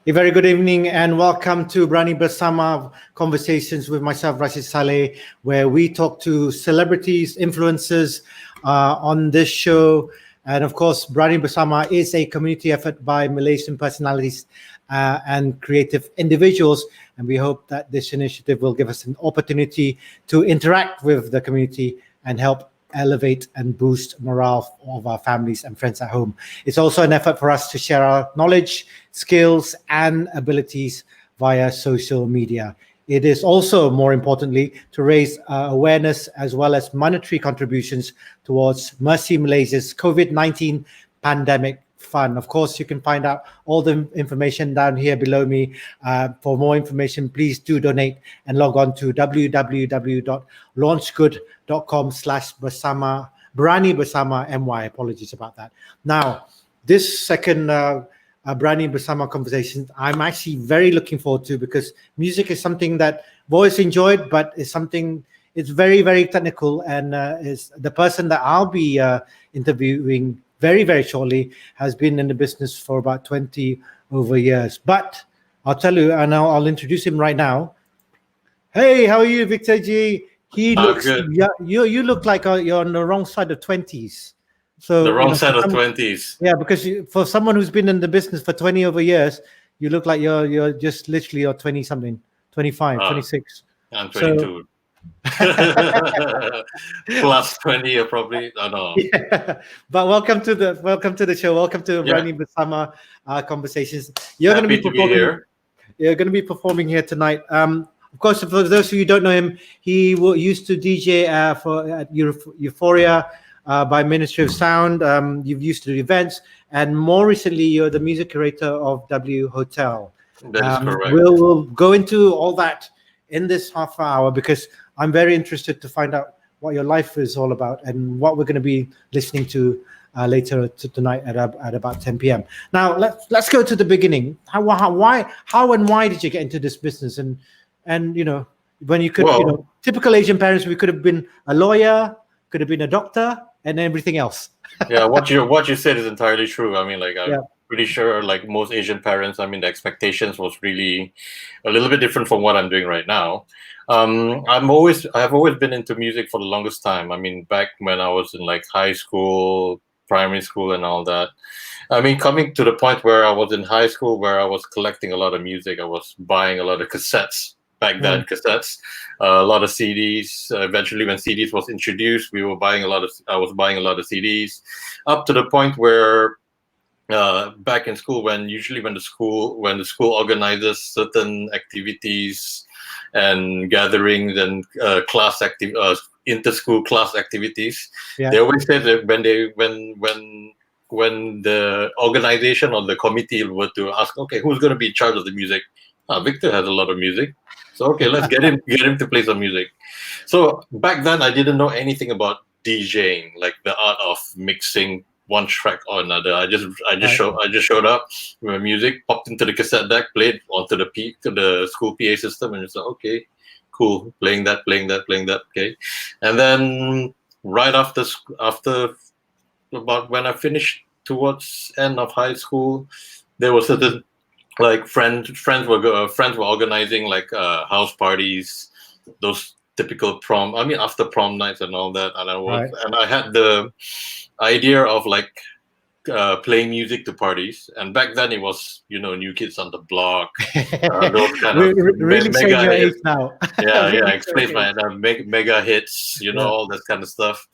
A very good evening and welcome to Berani Bersama conversations with myself, Rashid Salleh, where we talk to celebrities, influencers on this show. And of course, Berani Bersama is a community effort by Malaysian personalities and creative individuals. And we hope that this initiative will give us an opportunity to interact with the community and help elevate and boost morale of our families and friends at home. It's also an effort for us to share our knowledge, skills, and abilities via social media. It is also, more importantly, to raise awareness as well as monetary contributions towards MERCY Malaysia's COVID-19 pandemic fund. Of course, you can find out all the information down here below me. For more information, please do donate and log on to www.launchgood.com/bersama, Berani Bersama MY. Apologies about that. Now, this second Berani Bersama conversation, I'm actually very looking forward to, because music is something that I've always enjoyed, but it's something, it's very, very technical, and is the person that I'll be interviewing very, very shortly has been in the business for about 20 over years. But I'll tell you, and I'll introduce him right now. Hey, how are you, Victor G? He looks, good. yeah, you look like you're on the wrong side of 20s. So The wrong side of 20s. Yeah, because for someone who's been in the business for 20 over years, you look like you're just literally you're 20 something, 25, 26. I'm 22. Plus 20 or probably, I don't know. Yeah. But welcome to the show. Welcome to Berani Bersama conversations. You're going to be performing here. You're going to be performing here tonight. Of course, for those of you who don't know him, he used to DJ at Euphoria by Ministry of Sound. You've used to do events, and more recently, you're the music curator of W Hotel. That is correct. We'll go into all that in this half hour, because I'm very interested to find out what your life is all about and what we're going to be listening to later tonight at about 10 p.m. Now, let's go to the beginning. How and why did you get into this business? And you know, when you could, typical Asian parents, we could have been a lawyer, could have been a doctor, and everything else. Yeah, what you said is entirely true. I mean, like, I'm pretty sure, like most Asian parents, I mean, the expectations was really a little bit different from what I'm doing right now. I've always been into music for the longest time. I mean, back when I was in like high school, primary school, and all that. I mean, coming to the point where I was in high school, where I was collecting a lot of music, I was buying a lot of cassettes. Back then, cassettes, a lot of CDs. Eventually, when CDs was introduced, I was buying a lot of CDs, up to the point where back in school, when the school organizes certain activities and gatherings and inter-school class activities, they always say that when the organization or the committee were to ask, okay, who's going to be in charge of the music? Victor has a lot of music. So okay, let's get him to play some music. So back then I didn't know anything about DJing, like the art of mixing one track or another. I just showed up with my music, popped into the cassette deck, played onto the school PA system, and just like, okay, cool, playing that, okay. And then right after about when I finished towards end of high school, there was certain like friends were organizing like house parties, those typical after prom nights and all that, and I had the idea of like playing music to parties. And back then it was, New Kids on the Block, those kind of mega hits now. Explains my mega hits, all that kind of stuff.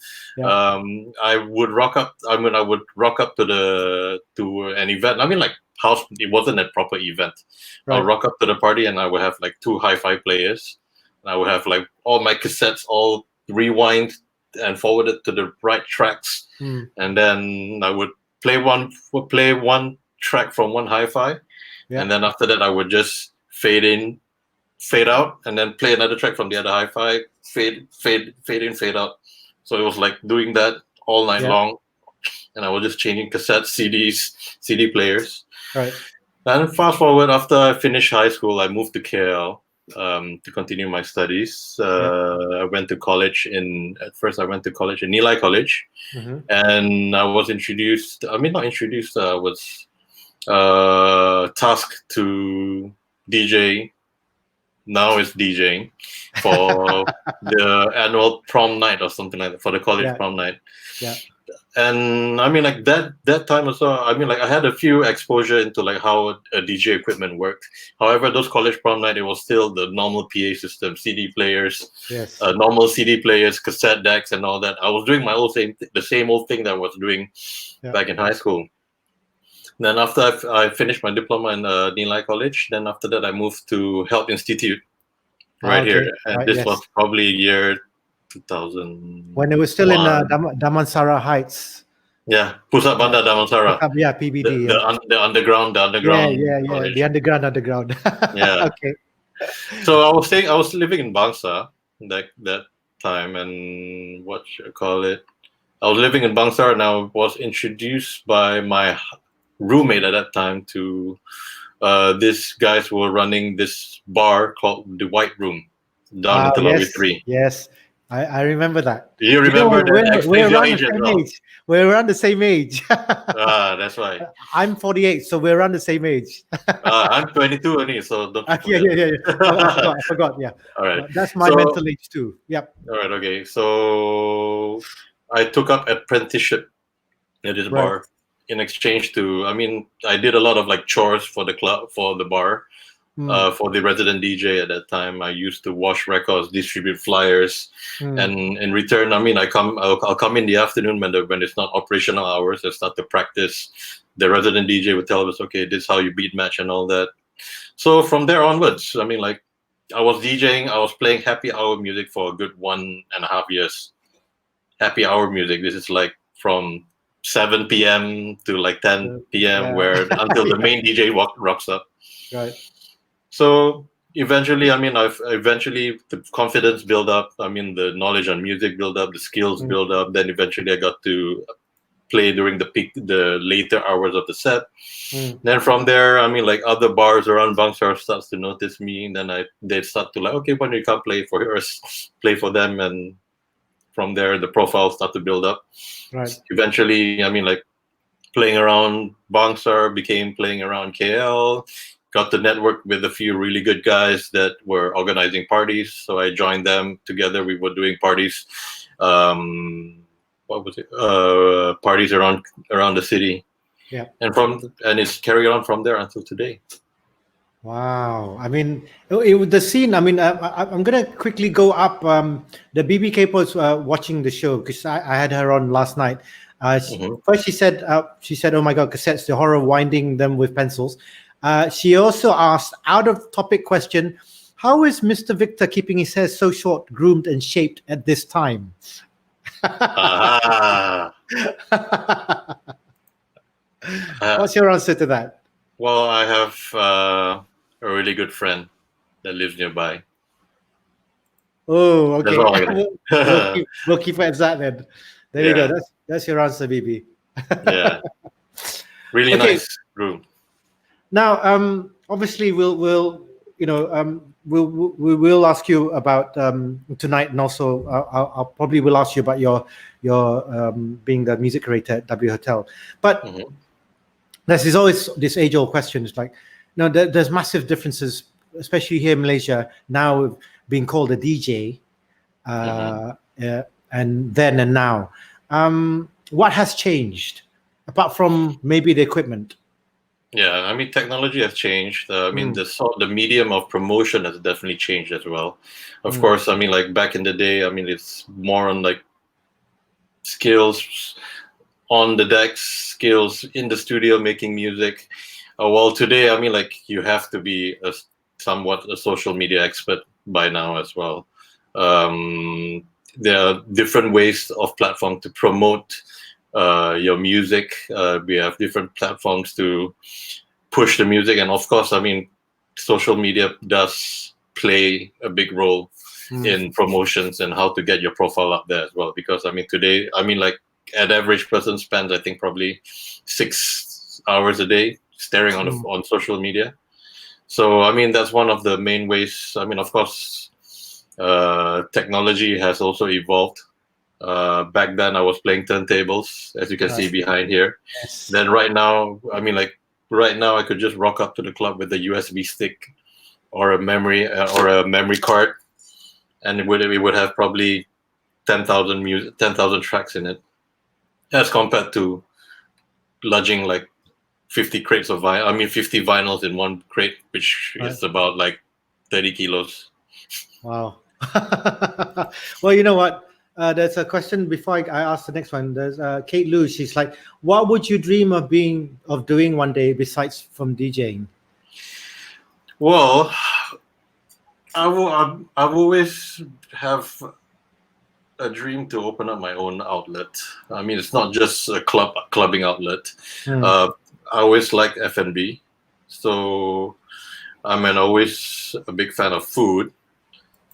I would rock up to an event. I mean, like house, it wasn't a proper event. I'll rock up to the party and I would have like 2 hi-fi players. I would have like all my cassettes all rewind and forwarded to the right tracks, and then I would play one track from one hi-fi, and then after that I would just fade in, fade out, and then play another track from the other hi-fi, fade in, fade out. So it was like doing that all night long, and I was just changing cassettes, CDs, CD players. Right. And fast forward, after I finished high school, I moved to KL to continue my studies. I went to college at first I went to college in Nilai College, and I was introduced. I mean, not introduced. tasked to DJ. Now it's DJing for the annual prom night or something like that, for the college prom night. Yeah. And I mean, like that time as well, I mean, like I had a few exposure into like how a DJ equipment worked. However, those college prom night, it was still the normal PA system, CD players, normal CD players, cassette decks, and all that. I was doing the same old thing that I was doing back in high school. Then after I finished my diploma in Nilai College, then after that I moved to Health Institute here, and this was probably year 2000. When it was still in Damansara Heights. Yeah, Pusat Bandar Damansara. Yeah, PBD. The underground. Yeah, the underground. Yeah. Okay. So I was living in Bangsa that time, and what should I call it? I was living in Bangsa, and I was introduced by my roommate at that time to these guys who were running this bar called the White Room down in Telawee 3. Yes, I remember that. You remember that? We're around the same age. We're around the same age. That's right. I'm 48, so we're around the same age. I'm 22 only, so don't yeah. I forgot. Yeah. All right. That's my mental age too. Yep. All right. Okay. So I took up apprenticeship at this bar. In exchange to, I mean, I did a lot of like chores for the club, for the bar, for the resident DJ at that time. I used to wash records, distribute flyers, and in return, I mean, I'll come in the afternoon when it's not operational hours. I start to practice. The resident DJ would tell us, okay, this is how you beat match and all that. So from there onwards, I mean, like I was DJing, I was playing happy hour music for a good 1.5 years. Happy hour music. This is like from 7 p.m. to like 10 p.m. where until the main DJ rocks up. Right. So eventually, I mean, the confidence build up. I mean, the knowledge on music build up, the skills build up. Then eventually, I got to play during the later hours of the set. Then from there, I mean, like other bars around Bangsar starts to notice me. And then they start to like, okay, when you come play for us, play for them, and from there, the profiles start to build up. Right. Eventually, I mean, like playing around Bangsar became playing around KL. Got to network with a few really good guys that were organizing parties. So I joined them together. We were doing parties. Parties around the city. Yeah. And it's carried on from there until today. Wow. I mean, the scene, I mean, I'm going to quickly go up. The BBK was watching the show because I had her on last night. First, she said, oh my God, cassettes, the horror of winding them with pencils. She also asked, out of topic question, how is Mr. Victor keeping his hair so short, groomed and shaped at this time? What's your answer to that? Well, I have a really good friend that lives nearby. Oh, okay. We'll keep it as that then. There you go. That's your answer, BB. Yeah. Really nice room. Now, obviously, we will ask you about tonight, and also I'll probably will ask you about your being the music curator at W Hotel. But there's always this age-old question. It's like, there's massive differences, especially here in Malaysia now, being called a DJ, and then and now. What has changed apart from maybe the equipment? Yeah, I mean, technology has changed. I mean, the medium of promotion has definitely changed as well. Of course, I mean, like back in the day, I mean, it's more on like skills on the decks, skills in the studio making music. Well, today, I mean, like you have to be somewhat a social media expert by now as well. There are different ways of platform to promote your music. We have different platforms to push the music, and of course, I mean, social media does play a big role in promotions and how to get your profile up there as well. Because I mean, today, I mean, like an average person spends, I think, probably 6 hours a day staring on social media. So I mean, that's one of the main ways. I mean, of course, technology has also evolved. Back then I was playing turntables, as you can see behind here. Then right now, I mean, like right now I could just rock up to the club with a USB stick or a memory card, and it would have probably 10,000 tracks in it, as compared to lugging like 50 crates of 50 vinyls in one crate, which is about like 30 kilos. Wow. Well, you know what? There's a question before I ask the next one. There's Kate Lou. She's like, "What would you dream of doing one day besides from DJing?" Well, I've always have a dream to open up my own outlet. I mean, it's not just a clubbing outlet. I always like F&B, so I'm always a big fan of food.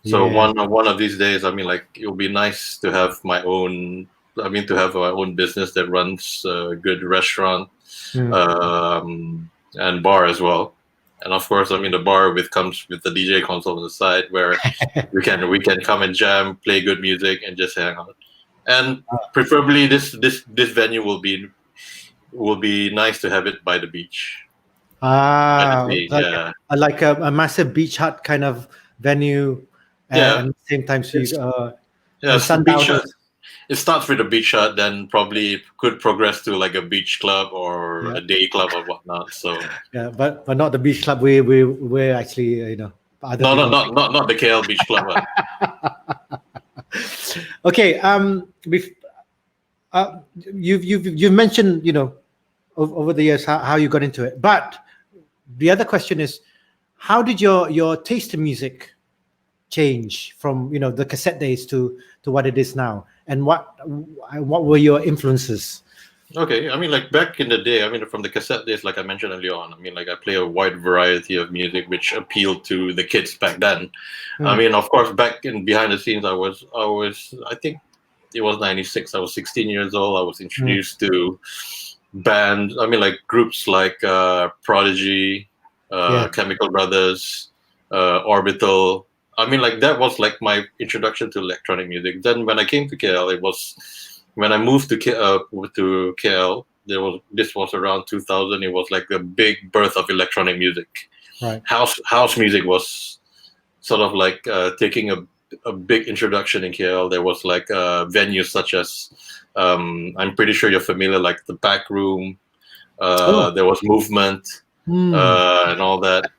So one of these days, I mean, like, it'll be nice to have my own. I mean, to have my own business that runs a good restaurant and bar as well. And of course, I mean, the bar comes with the DJ console on the side, where we can come and jam, play good music, and just hang out. And preferably, this venue will be nice to have it by the beach. Like a massive beach hut kind of venue. And at the same time, so beach hut. It starts with a beach hut, then probably could progress to like a beach club or a day club or whatnot. So but not the beach club. We're actually not the KL beach club. Okay. You've mentioned over the years how you got into it, but the other question is, how did your taste in music change from the cassette days to what it is now, and what were your influences? Okay, I mean, like, back in the day, I mean, from the cassette days, like I mentioned earlier on, I mean, like, I play a wide variety of music which appealed to the kids back then. I mean, of course, back in behind the scenes, I think it was 96. I was 16 years old. I was introduced to bands. I mean, like, groups like Prodigy, Chemical Brothers, Orbital. I mean, like, that was like my introduction to electronic music. Then when I came to KL, it was when I moved to KL. This was around 2000. It was like a big birth of electronic music. Right. House music was sort of like taking a big introduction in KL. There was like venues such as I'm pretty sure you're familiar, like the Back Room. There was Movement and all that.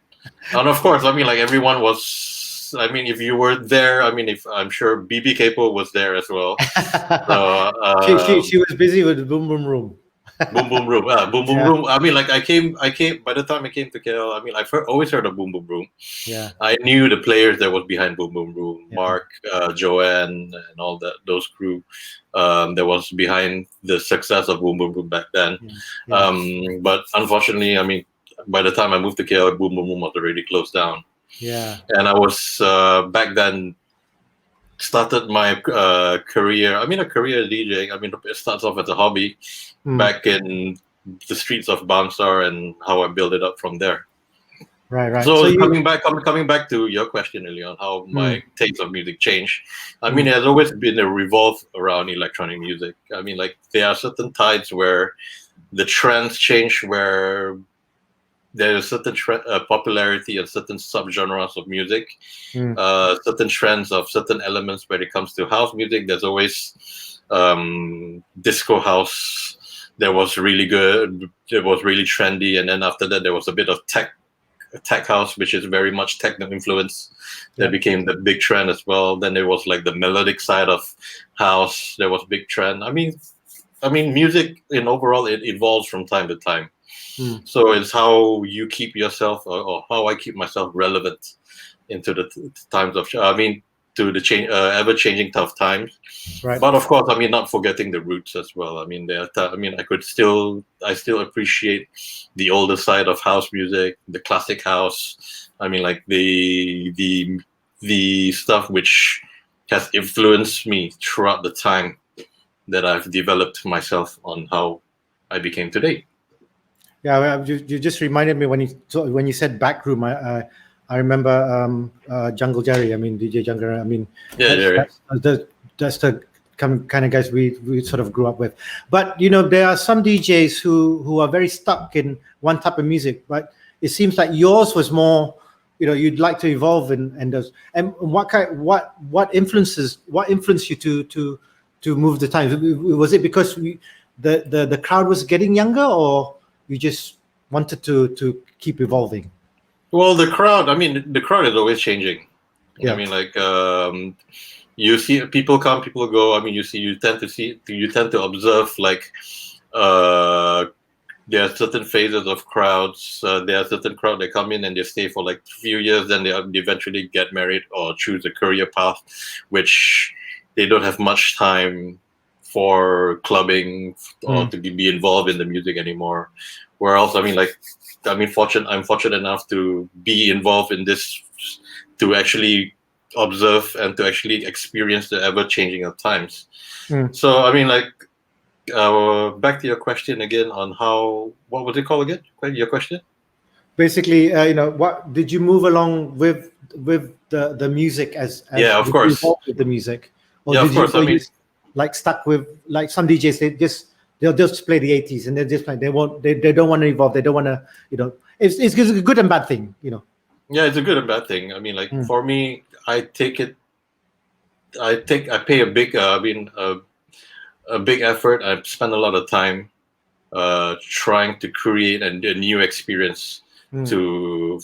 And of course, I mean, like, everyone was. I mean, if you were there, I mean, I'm sure BB Capo was there as well. So, she was busy with Boom Boom Room. Boom Boom Room, Boom Boom Room. I mean, like, I came. By the time I came to KL, I mean, I've always heard of Boom Boom Room. Yeah, I knew the players that was behind Boom Boom Room, Mark, Joanne, and all those crew. That was behind the success of Boom Boom Room back then. But unfortunately, I mean, by the time I moved to KL, Boom Boom Room was already closed down. Yeah, and I was back then started my career. I mean, a career DJing. I mean, it starts off as a hobby back in the streets of Bangsar, and how I built it up from there. Right. So coming back to your question earlier on how my taste of music changed. I mean, it has always been a revolve around electronic music. I mean, like, there are certain tides where the trends change, where there's a certain popularity of certain subgenres of music, certain trends of certain elements. When it comes to house music, there's always disco house. There was really good. It was really trendy, and then after that, there was a bit of tech house, which is very much techno influence. That became the big trend as well. Then there was like the melodic side of house. There was big trend. I mean, music in overall, it evolves from time to time. So it's how you keep yourself, or how I keep myself relevant into the times of, to the ever-changing tough times. Right. But of course, I mean, not forgetting the roots as well. I mean, I still appreciate the older side of house music, the classic house. I mean, like the stuff which has influenced me throughout the time that I've developed myself on how I became today. Yeah, you just reminded me when you said Backroom. I remember Jungle Jerry. I mean, DJ Jungle. I mean, Jerry. That's the kind of guys we sort of grew up with. But there are some DJs who are very stuck in one type of music. But it seems like yours was more, you'd like to evolve and those. And what influenced you to move the times? Was it because the crowd was getting younger, or you just wanted to keep evolving? Well, the crowd is always changing. Yeah. I mean, like, you see people come, people go. I mean, you tend to observe, like, there are certain phases of crowds. There are certain crowd that come in and they stay for like a few years, then they eventually get married or choose a career path, which they don't have much time for clubbing or to be involved in the music anymore. Whereas, I'm fortunate enough to be involved in this, to actually observe and to actually experience the ever changing of times. So, back to your question again on what was it called again? Your question? Basically, what did you move along with the music as yeah, of course, with the music, or yeah, of course. Like stuck with, like, some DJs, they'll just play the 80s and they're just like, they don't want to evolve, they don't want to, it's a good and bad thing, Yeah, it's a good and bad thing. For me, I pay a big a big effort. I spend a lot of time trying to create a new experience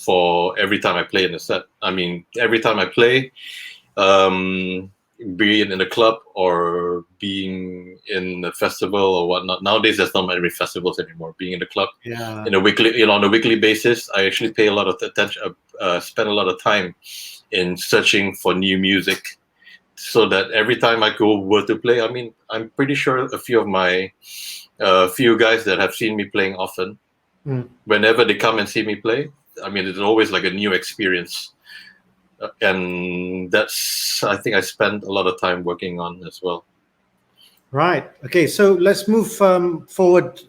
for every time I play in a set. Every time I play, be it in a club or being in a festival or whatnot. Nowadays, there's not many festivals anymore. Being in the club, on a weekly basis, I actually pay a lot of attention, spend a lot of time in searching for new music, so that every time I were to play, I'm pretty sure a few of my few guys that have seen me playing often, whenever they come and see me play, it's always like a new experience. And that's, I think, I spend a lot of time working on as well. Right. Okay. So let's move forward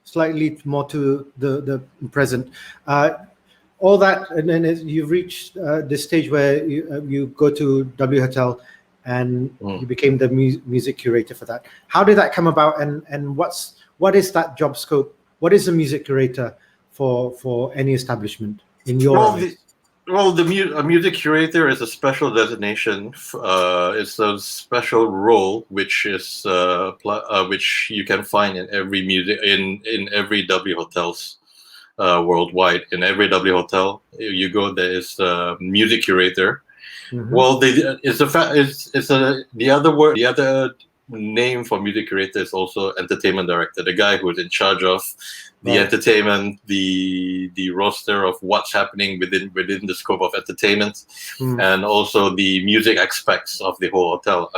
slightly more to the present. All that, and then you've reached this stage where you go to W Hotel, and you became the music curator for that. How did that come about, and what is that job scope? What is a music curator for any establishment in your eyes? A music curator is a special designation. It's a special role which is which you can find in every in every W hotels worldwide. In every W hotel you go, there is a music curator. Well, the other name for music curator is also entertainment director, the guy who is in charge of the entertainment, the roster of what's happening within the scope of entertainment, and also the music aspects of the whole hotel.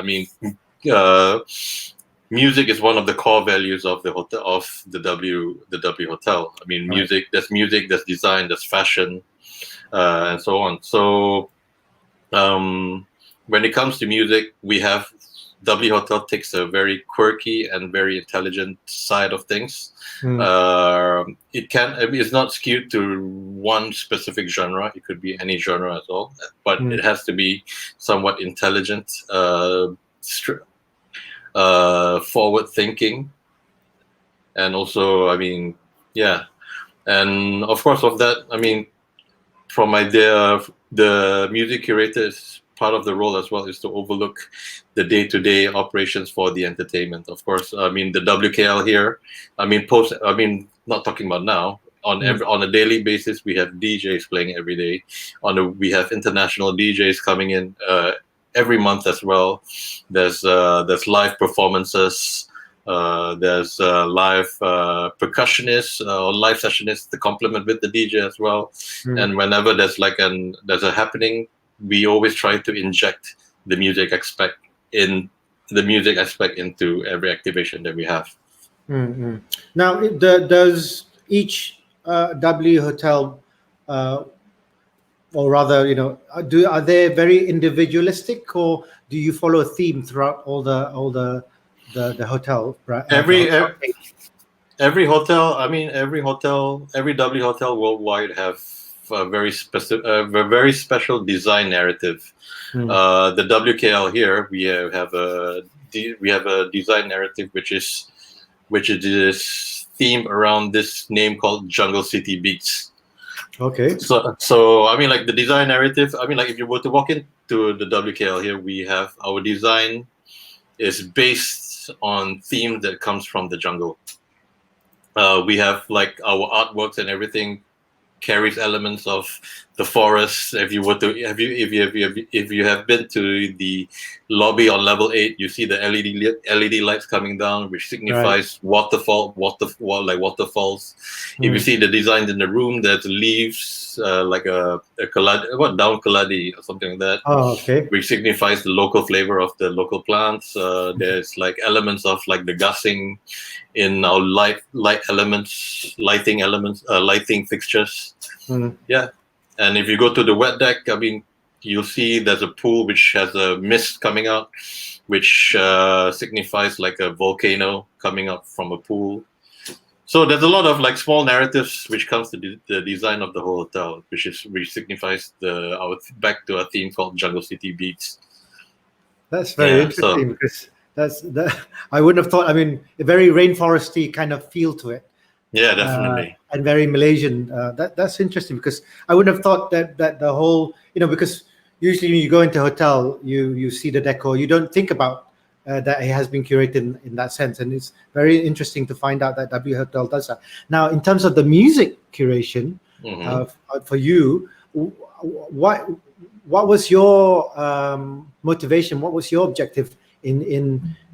Music is one of the core values of the hotel, of the W hotel. Music, there's design, there's fashion, and so on. So when it comes to music, we have W Hotel takes a very quirky and very intelligent side of things. It's not skewed to one specific genre. It could be any genre at all, but it has to be somewhat intelligent, forward thinking, and also, and of course of that, from my idea, the music curator is part of the role as well, is to overlook the day-to-day operations for the entertainment. Of course, the WKL here, not talking about now, on a daily basis, we have DJs playing every day. We have international DJs coming in every month as well. There's live performances. There's live percussionists or live sessionists to complement with the DJ as well. And whenever there's a happening, we always try to inject the music aspect into every activation that we have. Now, does each W hotel, or rather, are they very individualistic, or do you follow a theme throughout all the hotel? Every hotel, every W hotel worldwide have a very special design narrative. The WKL here, we have we have a design narrative which is this theme around this name called Jungle City Beats. Okay. So I mean, like the design narrative. I mean, like if you were to walk into the WKL here, we have our design is based on themes that comes from the jungle. We have like our artworks and everything carries elements of the forest. If you were to if you have been to the lobby on level 8, you see the LED lights coming down, which signifies waterfalls. If you see the designs in the room, there's leaves like a down kaladi or something like that. Oh, okay. Which signifies the local flavor of the local plants. There's like elements of like the gussing in our lighting fixtures. Yeah, and if you go to the wet deck, I mean, you'll see there's a pool which has a mist coming out, which signifies like a volcano coming up from a pool. So there's a lot of like small narratives which comes to the design of the whole hotel, which signifies back to a theme called Jungle City Beats. That's very interesting because I wouldn't have thought. I mean, a very rainforesty kind of feel to it. Yeah, definitely. And very Malaysian. That's interesting because I wouldn't have thought that the whole, because usually when you go into a hotel, you see the decor, you don't think about that it has been curated in that sense, and it's very interesting to find out that W Hotel does that. Now, in terms of the music curation, for you, what was your motivation? What was your objective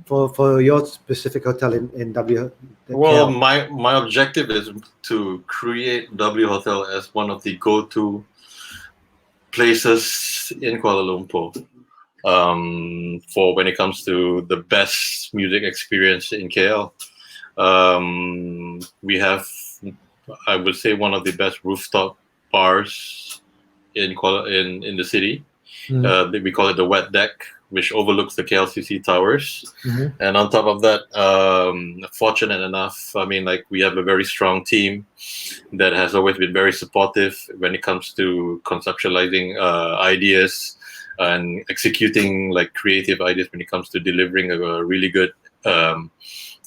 for your specific hotel in W? Well, my objective is to create W Hotel as one of the go-to places in Kuala Lumpur for when it comes to the best music experience in KL. We have, I would say, one of the best rooftop bars in the city. We call it the Wet Deck, which overlooks the KLCC towers. And on top of that, fortunate enough, I mean, like we have a very strong team that has always been very supportive when it comes to conceptualizing ideas and executing like creative ideas when it comes to delivering a really good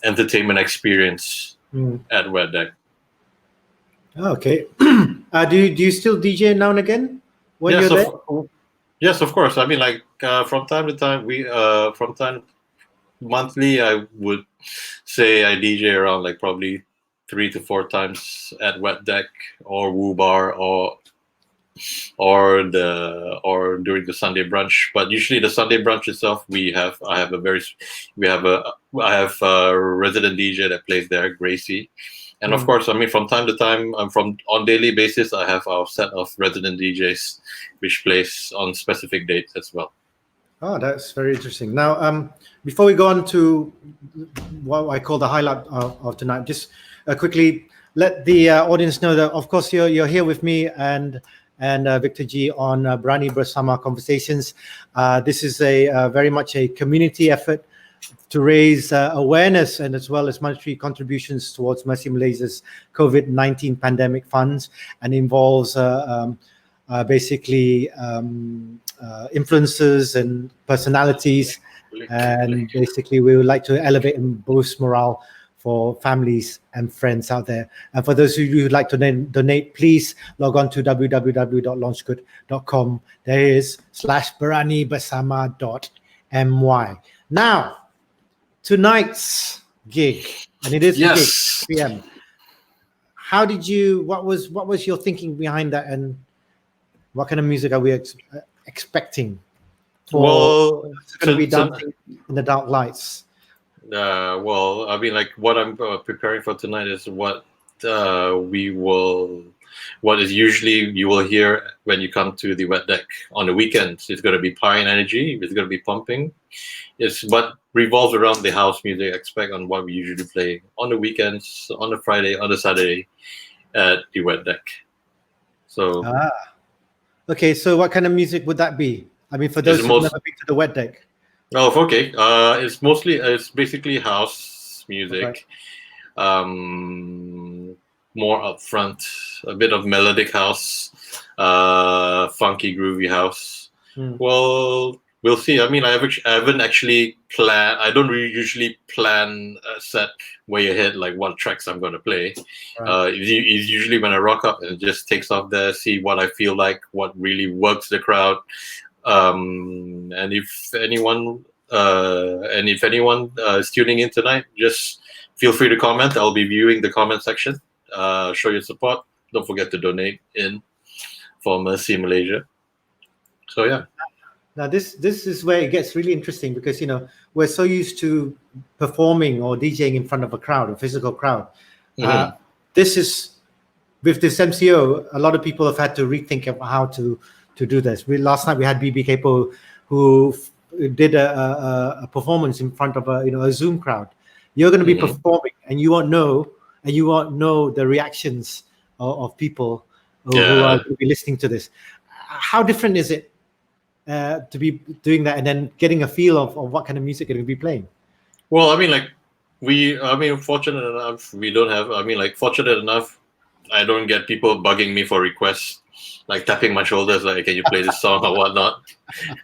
entertainment experience at Wet Deck. Okay. Do you still DJ now and again when you're there? Yes, of course. I mean, like from time to time, monthly, I would say I DJ around like probably 3 to 4 times at Wet Deck or Woo Bar or during the Sunday brunch. But usually the Sunday brunch itself, I have a resident DJ that plays there, Gracie. And of course, I mean, from time to time, on daily basis, I have our set of resident DJs, which plays on specific dates as well. Oh, that's very interesting. Now, before we go on to what I call the highlight of tonight, just quickly let the audience know that, of course, you're here with me and Victor G on Berani Bersama Conversations. This is a very much a community effort to raise awareness and as well as monetary contributions towards MERCY Malaysia's COVID-19 pandemic funds, and involves basically influencers and personalities, and basically we would like to elevate and boost morale for families and friends out there. And for those of you who'd like to donate, please log on to www.launchgood.com. There is /beranibersama.my. Now, tonight's gig, and it is yes. gig, 6 p.m. How did you? What was your thinking behind that, and what kind of music are we expecting? It's going to be dancing in the dark lights. Well, I mean, like what I'm preparing for tonight is what is usually you will hear when you come to the Wet Deck on the weekends. It's going to be Pine Energy. It's going to be pumping. It's what revolves around the house music. Expect on what we usually play on the weekends, on the Friday, on the Saturday at the Wet Deck. So. Okay, so what kind of music would that be? I mean, for those who've never been to the Wet Deck. Oh, okay. It's basically house music. Okay. More upfront, a bit of melodic house, funky, groovy house. Well, we'll see. I mean, I haven't actually planned. I don't really usually plan a set way ahead, like what tracks I'm going to play. Right. It's usually when I rock up and it just takes off there, see what I feel like, what really works the crowd. And if anyone is tuning in tonight, just feel free to comment. I'll be viewing the comment section. Show your support. Don't forget to donate in for MERCY Malaysia. So yeah. Now this is where it gets really interesting, because we're so used to performing or DJing in front of a crowd, a physical crowd. This is, with this MCO, a lot of people have had to rethink of how to do this. Last night we had BB Capo, who did a performance in front of a Zoom crowd. You're going to be performing, and you won't know the reactions of people who are going to be listening to this. How different is it to be doing that and then getting a feel of what kind of music you're going to be playing? Well, I mean, fortunate enough, fortunate enough, I don't get people bugging me for requests, like tapping my shoulders, like, can you play this song or whatnot.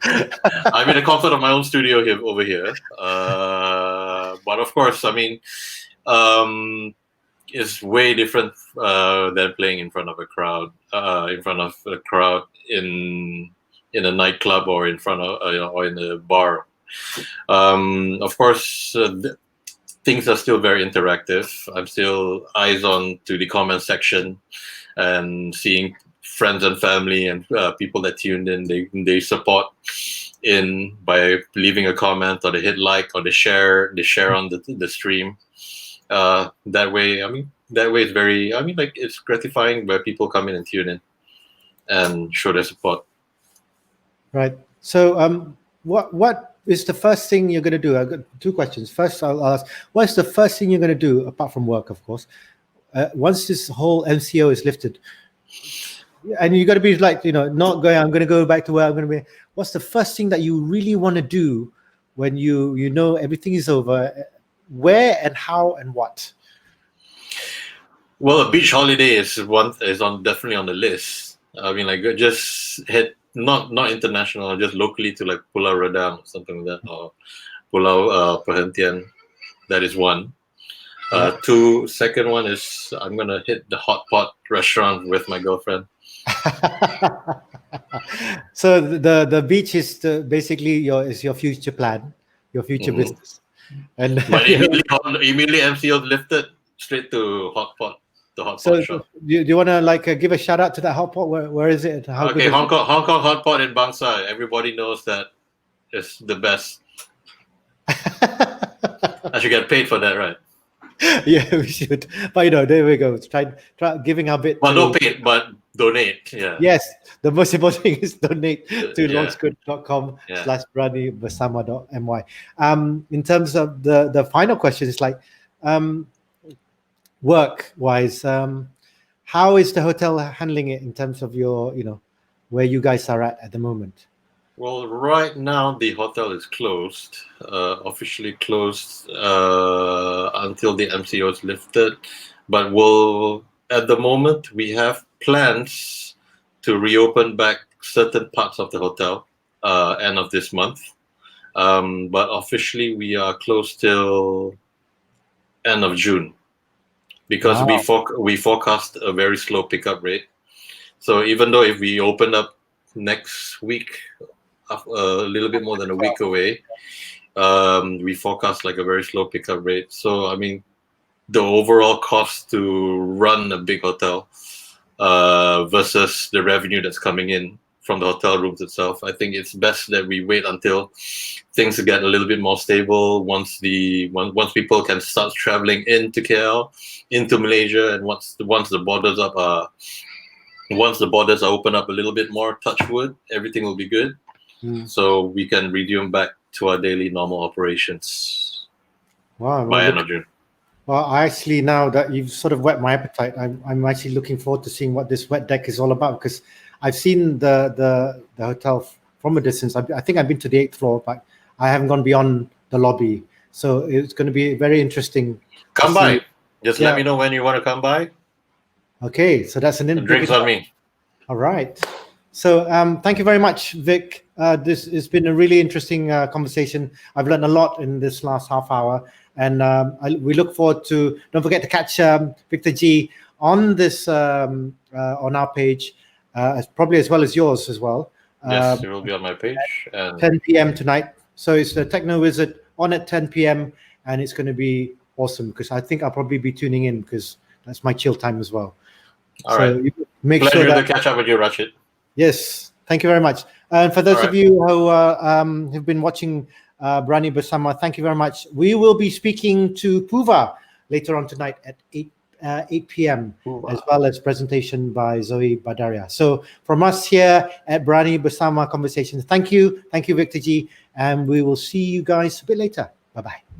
I'm in the comfort of my own studio over here. But of course, I mean, it's way different than playing in front of a crowd, in a nightclub or in front of or in a bar. Of course, things are still very interactive. I'm still eyes on to the comment section and seeing friends and family and people that tuned in. They support in by leaving a comment, or they hit like, or they share on the stream. That way it's very, it's gratifying where people come in and tune in and show their support. Right. So, what is the first thing you're going to do? I've got two questions. First, I'll ask, what is the first thing you're going to do, apart from work, of course, once this whole MCO is lifted? And you got to be like, not going, I'm going to go back to where I'm going to be. What's the first thing that you really want to do when you know everything is over? Where and how and what? Well, a beach holiday is definitely on the list. I mean, like, just head not international, just locally to like Pulau Redang or something like that, or Pulau Perhentian. That is one. Two. Second one is I'm gonna hit the hot pot restaurant with my girlfriend. So the beach is basically your future plan, your future business. And but immediately MCO lifted, straight to hot pot. The hot pot shop. Do you want to give a shout out to that hot pot? Where is it? Hong Kong hot pot in Bangsar. Everybody knows that it's the best. I should get paid for that, right? Yeah, we should. But there we go. Try giving our bit. Well, don't pay, but donate. Yeah. Yes, the most important thing is donate to launchgood.com/beranibersama.my. In terms of the final question, it's like, work-wise, how is the hotel handling it in terms of your, where you guys are at the moment? Well, right now the hotel is closed, officially closed until the MCO is lifted. But at the moment, we have plans to reopen back certain parts of the hotel end of this month. But officially, we are closed till end of June. Because we forecast a very slow pickup rate. So even though if we open up next week, a little bit more than a week away, we forecast like a very slow pickup rate. So I mean, the overall cost to run a big hotel versus the revenue that's coming in from the hotel rooms itself, I think it's best that we wait until things get a little bit more stable. Once people can start traveling into KL, into Malaysia, and once the borders are open up a little bit more, touch wood, everything will be good. So we can resume back to our daily normal operations. Wow! By end of June. Well, actually, now that you've sort of whet my appetite, I'm actually looking forward to seeing what this wet deck is all about, because I've seen the hotel from a distance. I think I've been to the 8th floor, but I haven't gone beyond the lobby. So it's going to be very interesting. Come by. Just let me know when you want to come by. Okay, so that's an drinks on me. All right. So thank you very much, Vic. This has been a really interesting conversation. I've learned a lot in this last half hour, and we look forward to. Don't forget to catch Victor G on this on our page, probably as well as yours as well. Yes, it will be on my page. And 10 p.m. tonight. So it's the Techno Wizard on at 10 p.m. and it's going to be awesome because I think I'll probably be tuning in because that's my chill time as well. All right. Make Pleasure sure that to catch up with you, Rashid. Yes, thank you very much. And for those of you who have been watching Berani Bersama, thank you very much. We will be speaking to Puva later on tonight at 8 p.m. as well as presentation by Zoe Badaria. So from us here at Berani Bersama Conversations, thank you, Victor G, and we will see you guys a bit later. Bye-bye.